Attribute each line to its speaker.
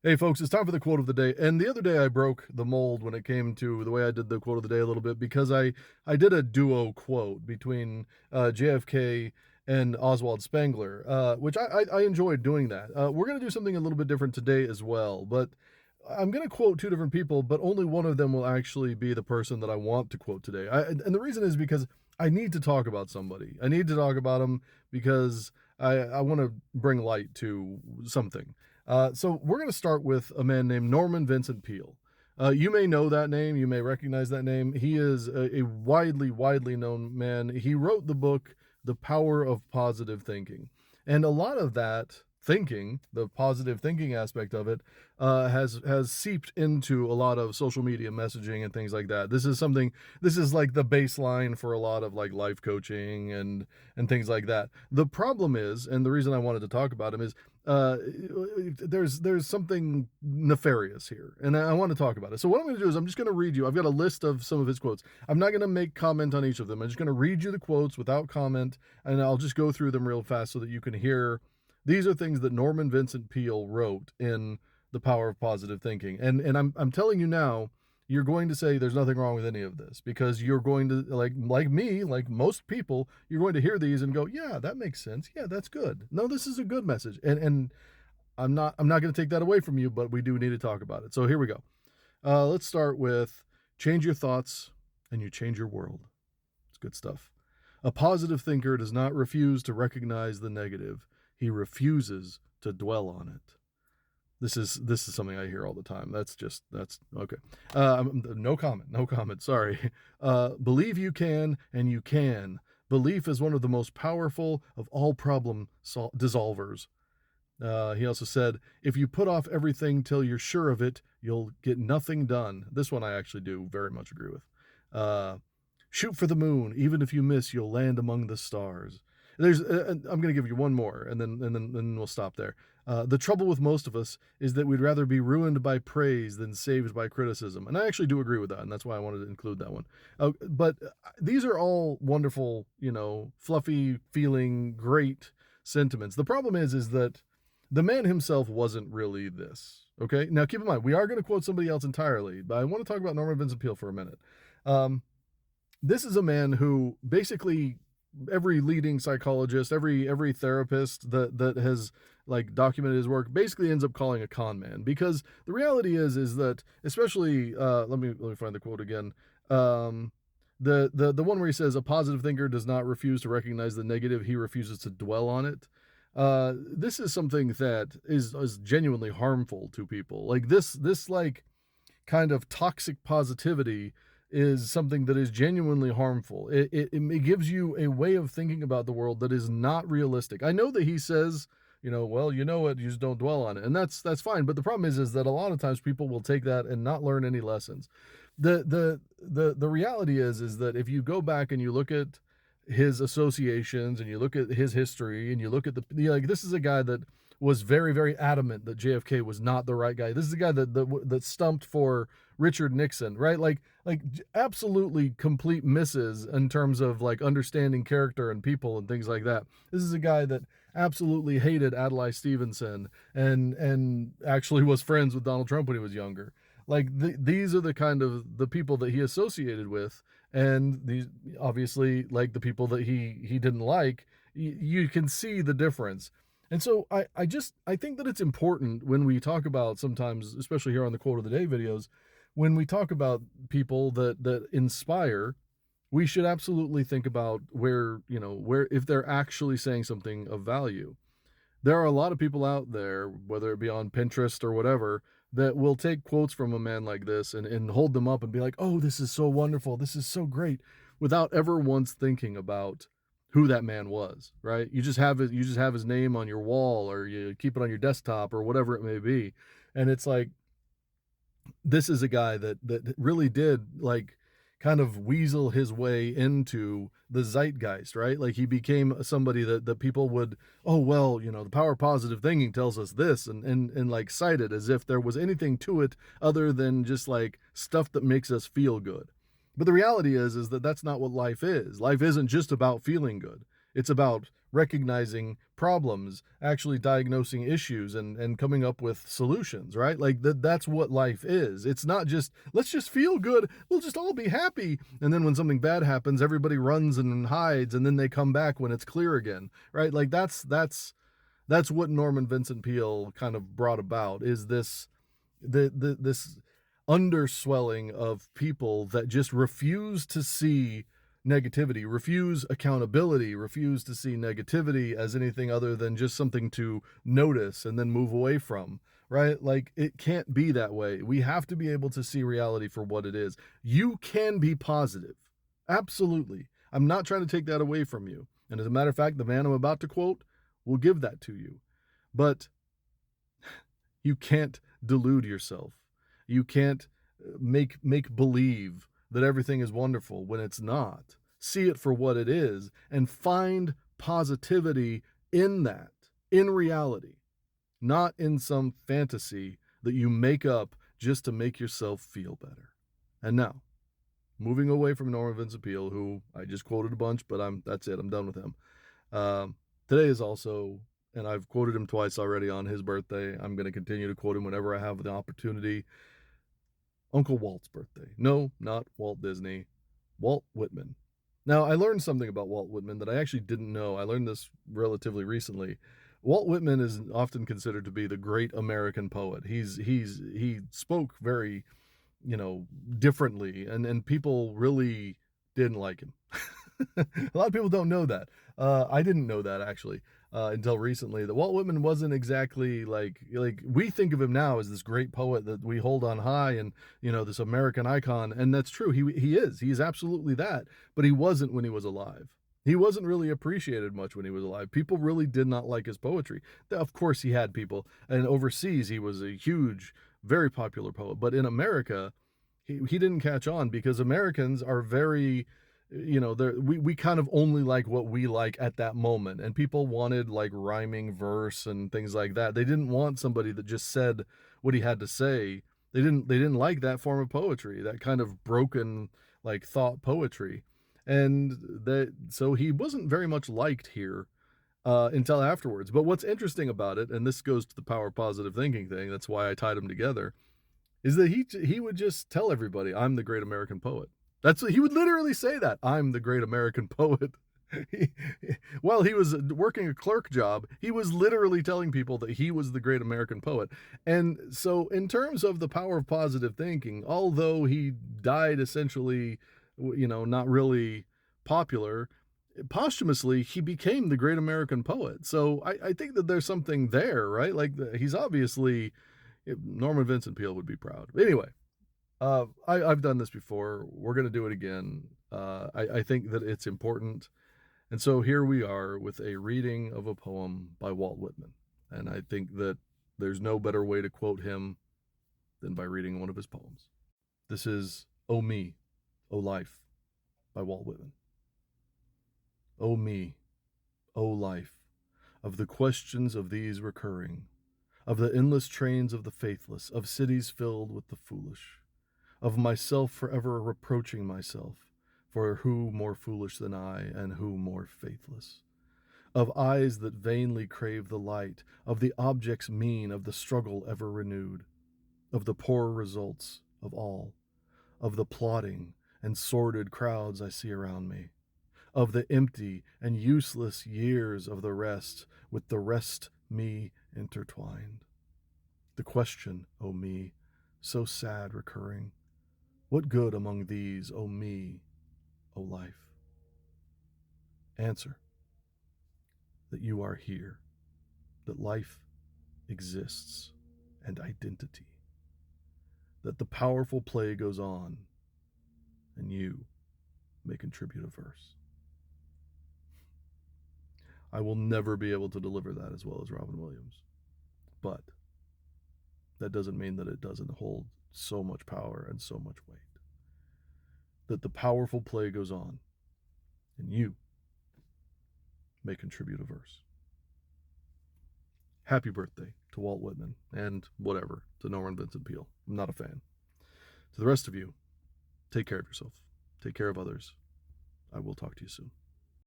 Speaker 1: Hey folks, it's time for the quote of the day. And the other day I broke the mold when it came to the way I did the quote of the day a little bit because I did a duo quote between JFK and Oswald Spengler, which I enjoyed doing that. We're going to do something a little bit different today as well, but I'm going to quote two different people, but only one of them will actually be the person that I want to quote today. And the reason is because I need to talk about somebody. I need to talk about them because I want to bring light to something. So we're going to start with a man named Norman Vincent Peale. You may know that name. You may recognize that name. He is a widely known man. He wrote the book, The Power of Positive Thinking. And a lot of that thinking, the positive thinking aspect of it, has seeped into a lot of social media messaging and things like that. This is like the baseline for a lot of like life coaching and things like that. The problem is, and the reason I wanted to talk about him is, there's something nefarious here, and I want to talk about it. So what I'm going to do is I'm just going to read you. I've got a list of some of his quotes. I'm not going to make comment on each of them. I'm just going to read you the quotes without comment, and I'll just go through them real fast so that you can hear. These are things that Norman Vincent Peale wrote in The Power of Positive Thinking. And I'm telling you now, you're going to say there's nothing wrong with any of this because you're going to like me, like most people, you're going to hear these and go, yeah, that makes sense. Yeah, that's good. No, this is a good message. And I'm not going to take that away from you, but we do need to talk about it. So here we go. Let's start with change your thoughts and you change your world. It's good stuff. A positive thinker does not refuse to recognize the negative. He refuses to dwell on it. This is something I hear all the time. That's okay. No comment. Sorry. Believe you can, and you can. Belief is one of the most powerful of all problem dissolvers. He also said, if you put off everything till you're sure of it, you'll get nothing done. This one I actually do very much agree with. Shoot for the moon. Even if you miss, you'll land among the stars. I'm going to give you one more, and then we'll stop there. The trouble with most of us is that we'd rather be ruined by praise than saved by criticism, and I actually do agree with that, and that's why I wanted to include that one. But these are all wonderful, fluffy feeling, great sentiments. The problem is that the man himself wasn't really this. Okay, now keep in mind we are going to quote somebody else entirely, but I want to talk about Norman Vincent Peale for a minute. This is a man who basically every leading psychologist, every therapist that has like documented his work basically ends up calling a con man, because the reality is that especially let me find the quote again. The one where he says a positive thinker does not refuse to recognize the negative, he refuses to dwell on it. This is something that is genuinely harmful to people. Like this like kind of toxic positivity is something that is genuinely harmful. It gives you a way of thinking about the world that is not realistic. I know that he says, well, you know what, you just don't dwell on it. And that's fine. But the problem is that a lot of times people will take that and not learn any lessons. The reality is that if you go back and you look at his associations and you look at his history and you look at this is a guy that was very, very adamant that JFK was not the right guy. This is a guy that stumped for Richard Nixon, right? Like absolutely complete misses in terms of like understanding character and people and things like that. This is a guy that absolutely hated Adlai Stevenson and actually was friends with Donald Trump when he was younger. Like these are the kind of the people that he associated with, and these obviously like the people that he didn't like. You can see the difference. And so I think that it's important when we talk about sometimes, especially here on the quote of the day videos, when we talk about people that inspire, we should absolutely think about where if they're actually saying something of value. There are a lot of people out there, whether it be on Pinterest or whatever, that will take quotes from a man like this and hold them up and be like, oh, this is so wonderful, this is so great, without ever once thinking about who that man was, right? You just have his name on your wall, or you keep it on your desktop, or whatever it may be. And it's like, this is a guy that really did like kind of weasel his way into the zeitgeist, right? Like he became somebody that people would, oh, well, the power of positive thinking tells us this, and like cite it as if there was anything to it other than just like stuff that makes us feel good. But the reality is that that's not what life is. Life isn't just about feeling good. It's about recognizing problems, actually diagnosing issues and coming up with solutions, right? Like that's what life is. It's not just let's just feel good, we'll just all be happy. And then when something bad happens, everybody runs and hides and then they come back when it's clear again, right? Like that's what Norman Vincent Peale kind of brought about, is this underswelling of people that just refuse to see negativity, refuse accountability, refuse to see negativity as anything other than just something to notice and then move away from, right? Like it can't be that way. We have to be able to see reality for what it is. You can be positive. Absolutely. I'm not trying to take that away from you. And as a matter of fact, the man I'm about to quote will give that to you. But you can't delude yourself. You can't make believe that everything is wonderful when it's not. See it for what it is and find positivity in that, in reality, not in some fantasy that you make up just to make yourself feel better. And now, moving away from Norman Vincent Peale, who I just quoted a bunch, but that's it. I'm done with him. Today is also, and I've quoted him twice already on his birthday. I'm going to continue to quote him whenever I have the opportunity. Uncle Walt's birthday. No, not Walt Disney. Walt Whitman. Now, I learned something about Walt Whitman that I actually didn't know. I learned this relatively recently. Walt Whitman is often considered to be the great American poet. He spoke very, differently, and people really didn't like him. A lot of people don't know that. I didn't know that actually until recently. That Walt Whitman wasn't exactly like we think of him now as this great poet that we hold on high, and this American icon, and that's true. He's absolutely that. But he wasn't when he was alive. He wasn't really appreciated much when he was alive. People really did not like his poetry. Of course, he had people, and overseas he was a huge, very popular poet. But in America, he didn't catch on because Americans are very, we kind of only like what we like at that moment, and people wanted like rhyming verse and things like that. They didn't want somebody that just said what he had to say. They didn't like that form of poetry, that kind of broken like thought poetry. And so he wasn't very much liked here until afterwards. But what's interesting about it, and this goes to the power of positive thinking thing, that's why I tied them together, is that he would just tell everybody, I'm the great American poet. He would literally say that, I'm the great American poet. While he was working a clerk job, he was literally telling people that he was the great American poet. And so in terms of the power of positive thinking, although he died essentially, not really popular, posthumously, he became the great American poet. So I think that there's something there, right? Like he's obviously, Norman Vincent Peale would be proud. Anyway, I've done this before. We're going to do it again. I think that it's important. And so here we are with a reading of a poem by Walt Whitman. And I think that there's no better way to quote him than by reading one of his poems. This is O Me, O Life by Walt Whitman. O me, O life, of the questions of these recurring, of the endless trains of the faithless, of cities filled with the foolish, of myself forever reproaching myself, for who more foolish than I, and who more faithless? Of eyes that vainly crave the light, of the objects mean, of the struggle ever renewed, of the poor results of all, of the plodding and sordid crowds I see around me, of the empty and useless years of the rest, with the rest me intertwined. The question, O me, so sad recurring, what good among these, O me, O life? Answer, that you are here, that life exists, and identity, that the powerful play goes on, and you may contribute a verse. I will never be able to deliver that as well as Robin Williams, but that doesn't mean that it doesn't hold so much power and so much weight. That the powerful play goes on, and you may contribute a verse. Happy birthday to Walt Whitman, and whatever, to Norman Vincent Peale. I'm not a fan. To the rest of you, take care of yourself. Take care of others. I will talk to you soon.